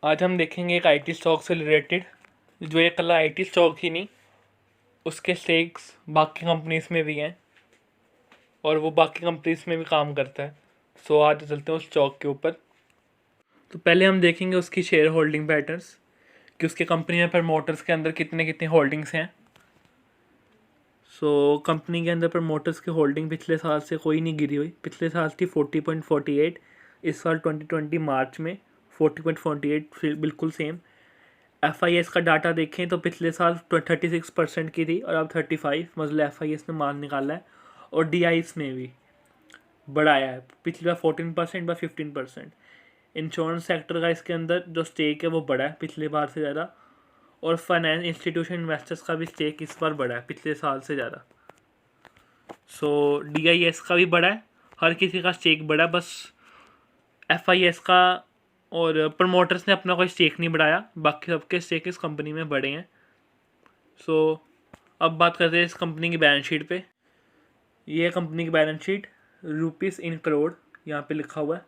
आज हम देखेंगे एक आईटी स्टॉक से रिलेटेड, जो ये कल आईटी स्टॉक ही नहीं, उसके स्टेक्स बाकी कंपनीज में भी हैं और वो बाकी कंपनीज में भी काम करता है। सो आज चलते हैं उस स्टॉक के ऊपर। तो पहले हम देखेंगे उसकी शेयर होल्डिंग पैटर्न्स, कि उसके कंपनी में प्रमोटर्स के अंदर कितने कितने होल्डिंग्स हैं। सो कंपनी के अंदर प्रमोटर्स की होल्डिंग पिछले साल से कोई नहीं गिरी हुई। पिछले साल थी 40.48, इस साल 2020 मार्च में 40.48 फिर बिल्कुल सेम। FIS का डाटा देखें तो पिछले साल 36% की थी और अब 35, मतलब FIS ने माल निकाला है। और DIs में भी बढ़ाया है, पिछली बार 14% बार 15%। इंश्योरेंस सेक्टर का इसके अंदर जो स्टेक है वो बढ़ा है पिछले बार से ज़्यादा। और फाइनेंस इंस्टीट्यूशन इन्वेस्टर्स का भी स्टेक इस बार बढ़ा है पिछले साल से ज़्यादा। सो DIS का भी बढ़ा है, हर किसी का स्टेक बढ़ा है, बस FIS का और प्रमोटर्स ने अपना कोई स्टेक नहीं बढ़ाया, बाकी सबके स्टेक इस कंपनी में बढ़े हैं। सो अब बात करते हैं इस कंपनी की बैलेंस शीट पे। ये है कंपनी की balance sheet, rupees in crore यहाँ पे लिखा हुआ है।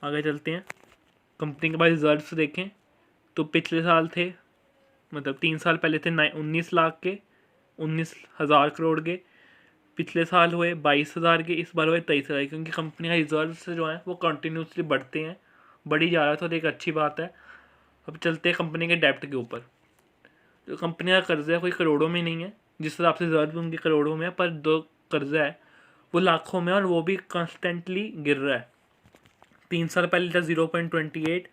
आगे चलते हैं, कंपनी के पास रिजर्व्स देखें तो पिछले साल थे, मतलब 3 साल पहले थे 19 लाख के, 19,000 करोड़ के। पिछले साल हुए 22,000 के, इस बार हुए 23,000, क्योंकि कंपनी का रिजर्व्स जो हैं वो कंटिन्यूसली बढ़ते हैं, बढ़ी जा रहा है, तो एक अच्छी बात है। अब चलते हैं कंपनी के डेप्ट के ऊपर। जो कंपनी का कर्जा है कोई करोड़ों में नहीं है, जिस हिसाब से रिजर्व उनके करोड़ों में है, पर जो कर्जा है वो लाखों में, और वो भी कंस्टेंटली गिर रहा है। 3 साल पहले था 0.28,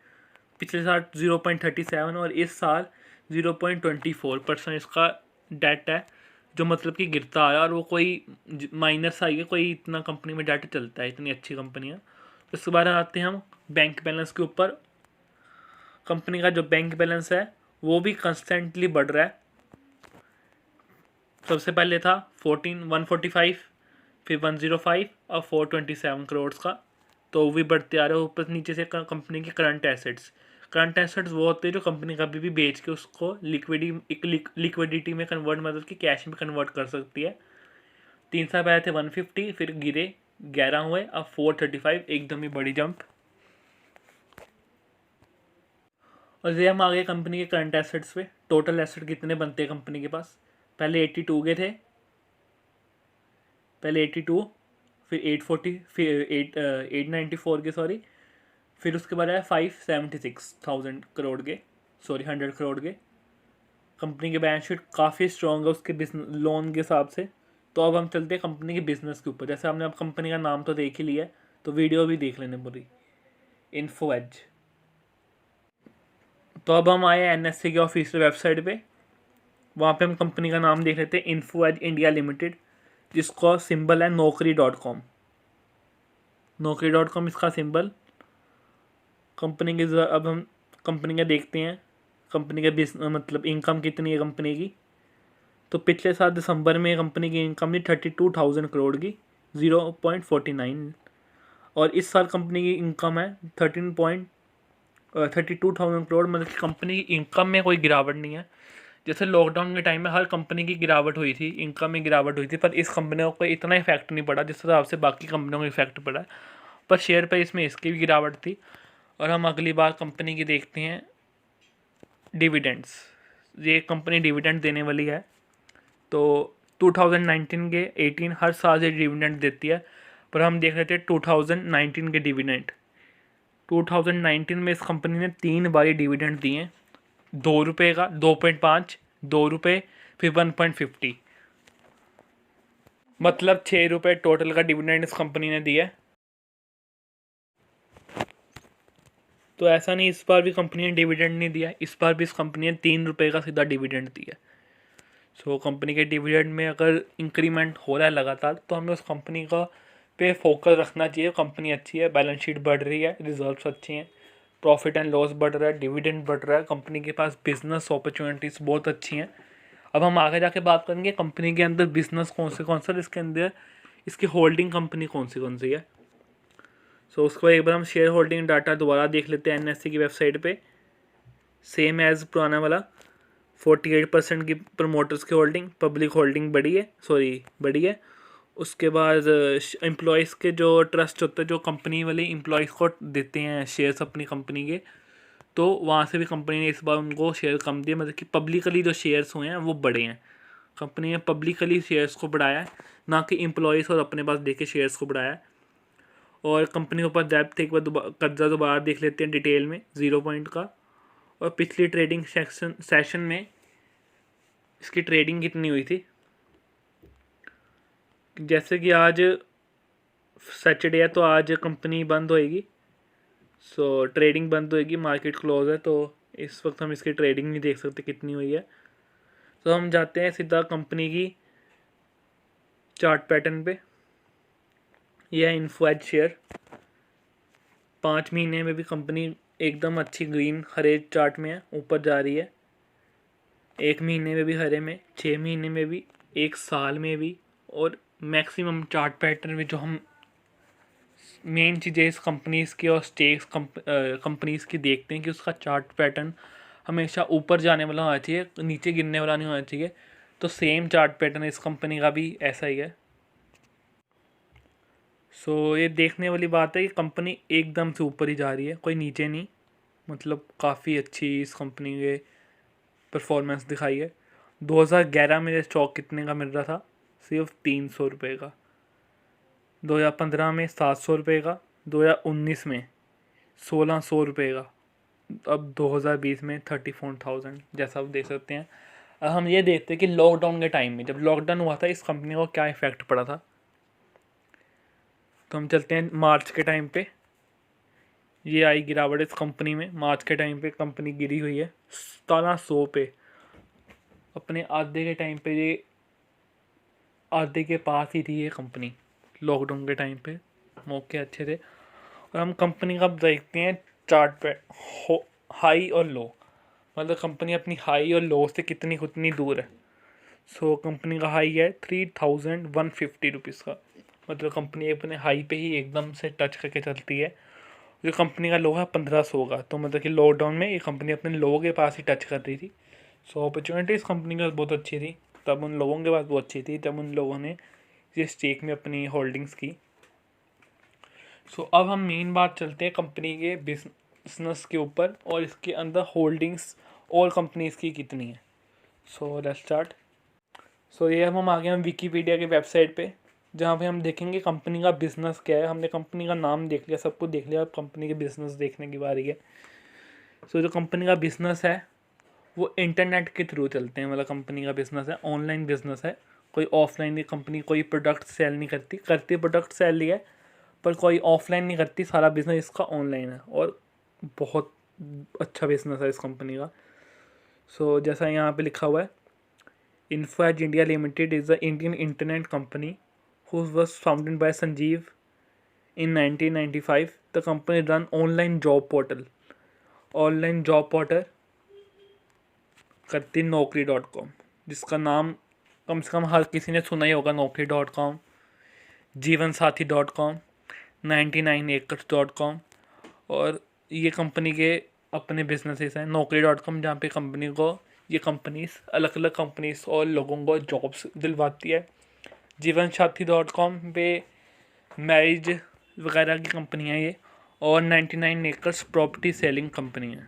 पिछले साल 0.37 और इस साल 0.24% इसका डेट है, जो मतलब कि गिरता आ रहा है। और वो कोई माइनस आई है, कोई इतना कंपनी में डाटा चलता है, इतनी अच्छी कंपनी है। उसके बाद आते हैं हम बैंक बैलेंस के ऊपर। कंपनी का जो बैंक बैलेंस है वो भी कंस्टेंटली बढ़ रहा है। सबसे पहले था 145, फिर 105 और 427 करोड़ का, तो वो भी बढ़ते आ रहे हैं। ऊपर नीचे से कंपनी के करंट एसेट्स वो होते हैं जो कंपनी कभी भी बेच के उसको लिक्विडिटी में कन्वर्ट, मतलब कि कैश में कन्वर्ट कर सकती है। 3 साल पहले थे 150, फिर गिरे 11 हुए, अब 435, एकदम ही बड़ी जंप। और ये हम आ गए कंपनी के करंट एसेट्स पे। टोटल एसेट कितने बनते हैं कंपनी के पास? पहले 82 के थे, पहले 82, फिर 840, फिर 894 के, सॉरी, फिर उसके बाद आया 576,000 करोड़ के, सॉरी 100 करोड़ के। कंपनी की बैलेंस शीट काफ़ी स्ट्रॉन्ग है उसके बिजनेस लोन के हिसाब से। तो अब हम चलते हैं कंपनी के बिजनेस के ऊपर। जैसे हमने अब कंपनी का नाम तो देख ही लिया है, तो वीडियो भी देख लेने पूरी, इन्फो एज। तो अब हम आए NSE के ऑफिशियल वेबसाइट पे, वहाँ पे हम कंपनी का नाम देख लेते हैं, इन्फो एज इंडिया लिमिटेड, जिसका सिंबल है naukri.com। naukri.com इसका सिंबल। कंपनी के अब हम कंपनी का देखते हैं, कंपनी का बिजनेस मतलब इनकम कितनी है कंपनी की। तो पिछले साल दिसंबर में कंपनी की इनकम थी 32,000 करोड़ की, 0.49। और इस साल कंपनी की इनकम है 32,000 करोड़, मतलब कि कंपनी की इनकम में कोई गिरावट नहीं है। जैसे लॉकडाउन के टाइम में हर कंपनी की गिरावट हुई थी, इनकम में गिरावट हुई थी, पर इस कंपनी को कोई इतना इफेक्ट नहीं पड़ा जिस हिसाब से बाकी कंपनियों को इफेक्ट पड़ा है। पर शेयर पर इसमें इसकी भी गिरावट थी। और हम अगली बार कंपनी की देखते हैं डिविडेंड्स। ये कंपनी डिविडेंड देने वाली है, तो 2019 के 18 हर साल ये डिविडेंड देती है। पर हम देख लेते हैं 2019 के डिविडेंड। 2019 में इस कंपनी ने 3 बार डिविडेंड दिए, 2 रुपये का, 2.5, 2 रुपये, फिर 1.50, मतलब 6 रुपये टोटल का डिविडेंड इस कंपनी ने दिया है। तो ऐसा नहीं इस बार भी कंपनी ने डिविडेंड नहीं दिया, इस बार भी इस कंपनी ने 3 रुपये का सीधा डिविडेंड दिया। सो कंपनी के डिविडेंड में अगर इंक्रीमेंट हो रहा है लगातार, तो हमें उस कंपनी का पे फोकस रखना चाहिए। कंपनी अच्छी है, बैलेंस शीट बढ़ रही है, रिजर्व्स अच्छे हैं, प्रॉफिट एंड लॉस बढ़ रहा है, डिविडेंड बढ़ रहा है, कंपनी के पास बिजनेस अपॉर्चुनिटीज़ बहुत अच्छी हैं। अब हम आगे जाके बात करेंगे कंपनी के अंदर बिजनेस कौन सा, इसके अंदर इसकी होल्डिंग कंपनी कौन सी है। सो उसको एक बार हम शेयर होल्डिंग डाटा दोबारा देख लेते हैं NSE की वेबसाइट पे। सेम एज़ पुराना वाला, 48% की प्रमोटर्स की होल्डिंग, पब्लिक होल्डिंग बड़ी है। उसके बाद एम्प्लॉयज़ के जो ट्रस्ट होते हैं, जो कंपनी वाले एम्प्लॉयज़ को देते हैं शेयर्स अपनी कंपनी के, तो वहाँ से भी कंपनी ने इस बार उनको शेयर कम दिए, मतलब कि पब्लिकली जो शेयर्स हुए हैं वो बढ़े हैं। कंपनी ने पब्लिकली शेयर्स को बढ़ाया है, ना कि एम्प्लॉयज़ और अपने पास देके शेयर्स को बढ़ाया है। और कंपनी के ऊपर डेब्ट एक बार कर्जा दोबारा देख लेते हैं डिटेल में 0 पॉइंट का। और पिछली ट्रेडिंग सेशन में इसकी ट्रेडिंग कितनी हुई थी, जैसे कि आज सैटरडे है तो आज कंपनी बंद होएगी, सो ट्रेडिंग बंद होएगी, मार्केट क्लोज है, तो इस वक्त हम इसकी ट्रेडिंग नहीं देख सकते कितनी हुई है। तो हम जाते हैं सीधा कंपनी की चार्ट पैटर्न पे। यह है इन्फो एज शेयर। 5 महीने में भी कंपनी एकदम अच्छी ग्रीन हरे चार्ट में है, ऊपर जा रही है। 1 महीने में भी हरे में, 6 महीने में भी, 1 साल में भी। और मैक्सिमम चार्ट पैटर्न में जो हम मेन चीज़ें इस कंपनीज़ की और स्टेक्स कंपनीज़ की देखते हैं कि उसका चार्ट पैटर्न हमेशा ऊपर जाने वाला होना चाहिए, नीचे गिरने वाला नहीं होना चाहिए। तो सेम चार्ट पैटर्न इस कंपनी का भी ऐसा ही है। सो ये देखने वाली बात है कि कंपनी एकदम से ऊपर ही जा रही है, कोई नीचे नहीं। मतलब काफ़ी अच्छी इस कंपनी के परफॉर्मेंस दिखाई है। 2011 में स्टॉक कितने का मिल रहा था, सिर्फ 300 रुपये का। 2015 में 700 रुपये का। 2019 में 1600 रुपये का। अब 2020 में 34,000, जैसा आप देख सकते हैं। अब हम ये देखते हैं कि लॉकडाउन के टाइम में, जब लॉकडाउन हुआ था, इस कंपनी को क्या इफ़ेक्ट पड़ा था। तो हम चलते हैं मार्च के टाइम पे। ये आई गिरावट इस कंपनी में। मार्च के टाइम पे कंपनी गिरी हुई है 1700 पे। अपने आधे के टाइम पे ये आधे के पास ही थी ये कंपनी लॉकडाउन के टाइम पे, मौके अच्छे थे। और हम कंपनी का देखते हैं चार्ट पे हाई और लो, मतलब कंपनी अपनी हाई और लो से कितनी दूर है। सो कंपनी का हाई है 3150 रुपीज़ का, मतलब कंपनी अपने हाई पे ही एकदम से टच करके चलती है। जो कंपनी का लो है 1500 का, तो मतलब कि लॉकडाउन में ये कंपनी अपने लो के पास ही टच कर रही थी। सो अपॉर्चुनिटी इस कंपनी का बहुत अच्छी थी, तब उन लोगों के पास बहुत अच्छी थी जब उन लोगों ने ये स्टेक में अपनी होल्डिंग्स की। सो अब हम मेन बात चलते हैं कंपनी के बिजनेस के ऊपर और इसके अंदर होल्डिंग्स और कंपनीज की कितनी है। So let's start. सो ये हम आ गए हम विकीपीडिया की वेबसाइट पे, जहाँ पे हम देखेंगे कंपनी का बिज़नेस क्या है। हमने कंपनी का नाम देख लिया, सब कुछ देख लिया, अब कंपनी के बिज़नेस देखने की बारी है। सो जो कंपनी का बिज़नेस है वो इंटरनेट के थ्रू चलते हैं, मतलब कंपनी का बिज़नेस है ऑनलाइन बिज़नेस है। कोई ऑफलाइन की कंपनी कोई प्रोडक्ट सेल नहीं करती प्रोडक्ट सेल ही है, पर कोई ऑफलाइन नहीं करती। सारा बिज़नेस इसका ऑनलाइन है और बहुत अच्छा बिज़नेस है इस कंपनी का। सो जैसा यहाँ पे लिखा हुआ है, Info Edge India Limited is the Indian internet company who was founded by Sanjeev in 1995. The company run online job portal करती Naukri.com, जिसका नाम कम से कम हर किसी ने सुना ही होगा। Naukri.com, जीवनसाथी.com, 99acres.com। और ये कंपनी के अपने बिजनेसेस हैं। Naukri.com जहाँ पे ये कंपनीज अलग अलग कंपनीज और लोगों को जॉब्स दिलवाती है। जीवनसाथी.com पे मैरिज वगैरह की कंपनी है ये। और 99 एकर्स प्रॉपर्टी सेलिंग कंपनी है।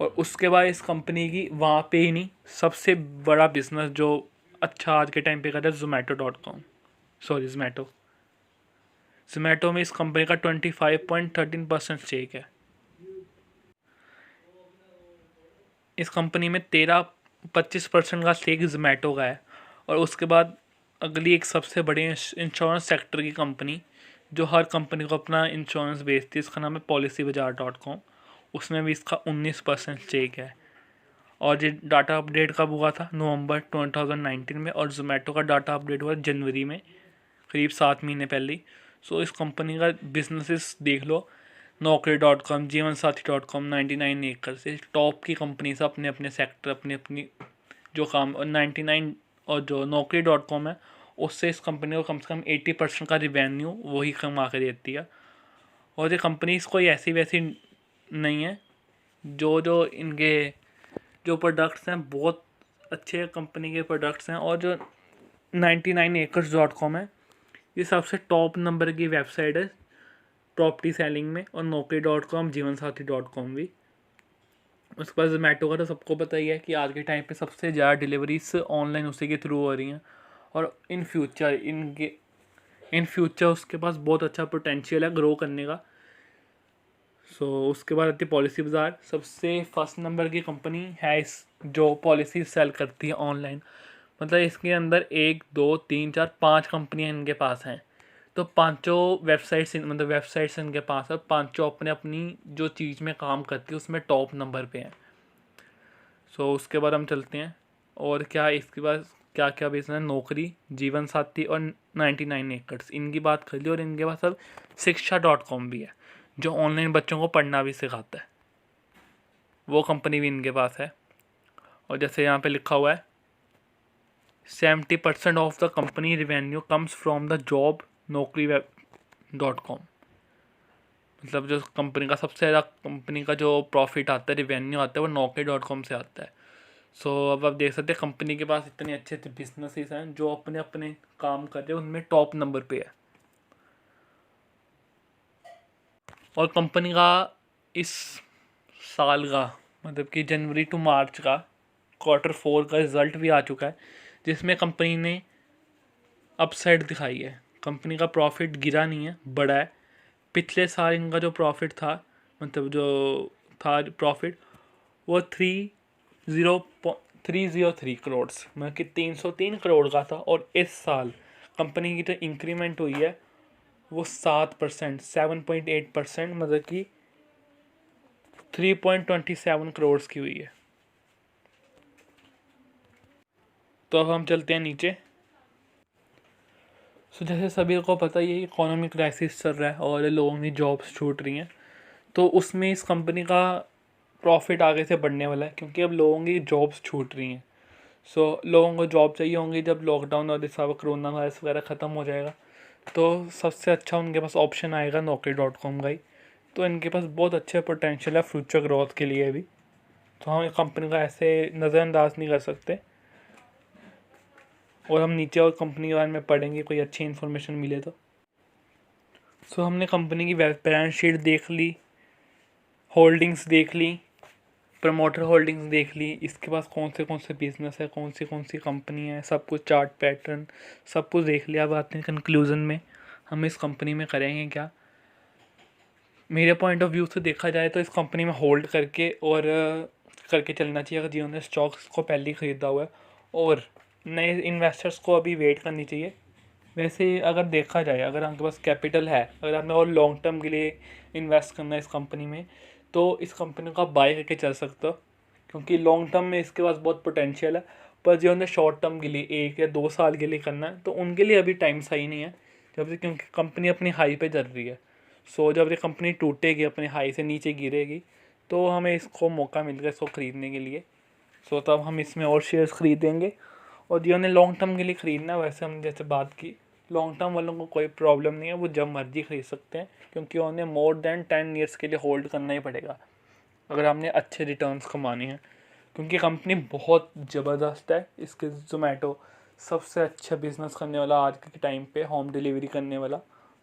और उसके बाद इस कंपनी की वहाँ पे ही नहीं, सबसे बड़ा बिजनेस जो अच्छा आज के टाइम पे कर रहा है जोमेटो में इस कंपनी का 25.13% स्टेक है। इस कंपनी में 25% का स्टेक जोमेटो का है। और उसके बाद अगली एक सबसे बड़ी इंश्योरेंस सेक्टर की कंपनी जो हर कंपनी को अपना इंश्योरेंस बेचती है, इसका नाम है policybazaar.com। उसमें भी इसका 19% स्टेक है। और ये डाटा अपडेट कब हुआ था, नवंबर 2019 में। और जोमेटो का डाटा अपडेट हुआ जनवरी में, करीब 7 महीने पहले ही। सो इस कंपनी का बिजनेसेस देख लो, Naukri.com, जीवनसाथी.com, 99 एकर्स, ये टॉप की कंपनी से अपने अपने सेक्टर अपनी जो काम। और 99 और जो Naukri.com है उससे इस कंपनी को कम से कम 80% का रिवेन्यू वही कमा के देती है। और ये कंपनीज कोई ऐसी वैसी नहीं है, जो इनके जो प्रोडक्ट्स हैं बहुत अच्छे कंपनी के प्रोडक्ट्स हैं। और जो 99acres.com है ये सबसे टॉप नंबर की वेबसाइट है प्रॉपर्टी सेलिंग में। और Naukri.com, जीवनसाथी.com भी। उसके बाद जोमेटो का तो सबको पता ही है कि आज के टाइम पे सबसे ज़्यादा डिलीवरीज ऑनलाइन उसी के थ्रू हो रही हैं, और इन फ्यूचर उसके पास बहुत अच्छा पोटेंशियल है ग्रो करने का। सो उसके बाद आती है पॉलिसी बाज़ार, सबसे फर्स्ट नंबर की कंपनी है इस जो पॉलिसी सेल करती है ऑनलाइन। मतलब इसके अंदर 1 2 3 4 5 कंपनियां इनके पास हैं, तो पांचों वेबसाइट्स इनके पास है, पांचों अपने अपनी जो चीज़ में काम करती है उसमें टॉप नंबर पे हैं। सो उसके बाद हम चलते हैं, और क्या इसके बाद क्या क्या बिजनेस है, नौकरी, जीवन साथी और 99 एकर्स, इनकी बात कर ली। और इनके पास अब शिक्षा.com भी है जो ऑनलाइन बच्चों को पढ़ना भी सिखाता है, वो कंपनी भी इनके पास है। और जैसे यहाँ पे लिखा हुआ है 70% of the company revenue comes from the job Naukri dot com, मतलब जो कंपनी का सबसे ज़्यादा कंपनी का जो प्रॉफिट आता है, रिवेन्यू आता है, वो नौकरी.com से आता है। सो अब आप देख सकते हैं कंपनी के पास इतने अच्छे अच्छे बिजनेसेस हैं जो अपने अपने काम कर रहे हैं, उनमें टॉप नंबर पे है। और कंपनी का इस साल का मतलब कि जनवरी टू मार्च का Q4 का रिज़ल्ट भी आ चुका है, जिसमें कंपनी ने अपसाइड दिखाई है। कंपनी का प्रॉफिट गिरा नहीं है, बढ़ा है। पिछले साल इनका जो प्रॉफिट था, मतलब जो था प्रॉफिट, वो 303 करोड़, मतलब कि 303 करोड़ का था। और इस साल कंपनी की जो इंक्रीमेंट हुई है वो 7.8%, मतलब कि 3.27 करोड़ की हुई है। तो अब हम चलते हैं नीचे। सो जैसे सभी को पता ही है इकोनॉमिक क्राइसिस चल रहा है और लोगों की जॉब्स छूट रही हैं, तो उसमें इस कंपनी का प्रॉफिट आगे से बढ़ने वाला है, क्योंकि अब लोगों की जॉब्स छूट रही हैं। सो लोगों को जॉब चाहिए होंगी जब लॉकडाउन और इस कोरोना वायरस वगैरह ख़त्म हो जाएगा, तो सबसे अच्छा उनके पास ऑप्शन आएगा नौकरी.com का ही। तो इनके पास बहुत अच्छे पोटेंशियल है फ्यूचर ग्रोथ के लिए भी, तो हम कंपनी का ऐसे नज़रअंदाज नहीं कर सकते। और हम नीचे और कंपनी के बारे में पढ़ेंगे, कोई अच्छी इन्फॉर्मेशन मिले तो। सो हमने कंपनी की बैलेंस शीट देख ली, होल्डिंग्स देख ली, प्रमोटर होल्डिंग्स देख ली, इसके पास कौन से बिजनेस है, कौन सी कंपनी है, सब कुछ चार्ट पैटर्न सब कुछ देख लिया। अब आते हैं कंक्लूज़न में, हम इस कंपनी में करेंगे क्या। मेरे पॉइंट ऑफ व्यू से देखा जाए तो इस कंपनी में होल्ड करके चलना चाहिए अगर जिन्होंने स्टॉक्स को पहले ही ख़रीदा हुआ है, और नए इन्वेस्टर्स को अभी वेट करनी चाहिए। वैसे अगर देखा जाए, अगर आपके पास कैपिटल है, अगर आपने और लॉन्ग टर्म के लिए इन्वेस्ट करना है इस कंपनी में, तो इस कंपनी को आप बाय करके चल सकते हो, क्योंकि लॉन्ग टर्म में इसके पास बहुत पोटेंशियल है। पर जिन्होंने शॉर्ट टर्म के लिए 1 या 2 साल के लिए करना है, तो उनके लिए अभी टाइम सही नहीं है, जब से क्योंकि कंपनी अपनी हाई पे चल रही है। सो जब ये कंपनी टूटेगी, अपने हाई से नीचे गिरेगी, तो हमें इसको मौका मिलेगा इसको ख़रीदने के लिए। सो तब हम इसमें और शेयर्स ख़रीदेंगे। और जिन्होंने लॉन्ग टर्म के लिए ख़रीदना है, वैसे हमने जैसे बात की, लॉन्ग टर्म वालों को कोई प्रॉब्लम नहीं है, वो जब मर्जी ख़रीद सकते हैं, क्योंकि उन्हें मोर देन 10 ईयर्स के लिए होल्ड करना ही पड़ेगा अगर हमने अच्छे रिटर्न्स कमाने हैं, क्योंकि कंपनी बहुत ज़बरदस्त है। इसके जोमेटो सबसे अच्छा बिज़नेस करने वाला आज के टाइम पे, होम डिलीवरी करने वाला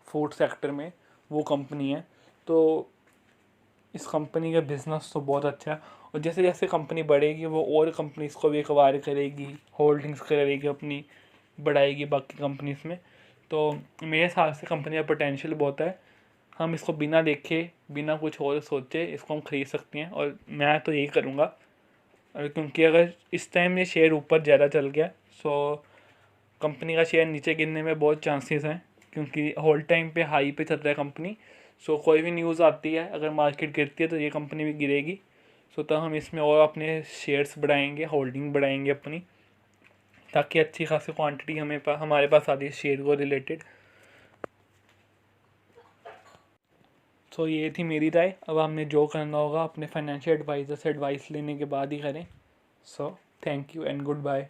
फूड सेक्टर में वो कंपनी है। तो इस कंपनी का बिज़नेस तो बहुत अच्छा है, और जैसे जैसे कंपनी बढ़ेगी वो और कंपनीज को भी एक्वायर करेगी, होल्डिंग्स करेगी अपनी, बढ़ाएगी बाकी कंपनीज में। तो मेरे हिसाब से कंपनी का पोटेंशियल बहुत है, हम इसको बिना देखे बिना कुछ और सोचे इसको हम ख़रीद सकते हैं, और मैं तो यही करूँगा। क्योंकि अगर इस टाइम ये शेयर ऊपर ज़्यादा चल गया, सो कंपनी का शेयर नीचे गिरने में बहुत चांसेस हैं, क्योंकि होल टाइम पे हाई पे चल रहा है कंपनी। सो कोई भी न्यूज़ आती है, अगर मार्केट गिरती है तो ये कंपनी भी गिरेगी। सो तो हम इसमें और अपने शेयर्स बढ़ाएंगे, होल्डिंग बढ़ाएंगे अपनी, ताकि अच्छी खासी क्वांटिटी हमारे पास आती है शेयर को रिलेटेड। सो ये थी मेरी राय। अब हमने जो करना होगा अपने फाइनेंशियल एडवाइज़र से एडवाइस लेने के बाद ही करें। So thank you and good bye.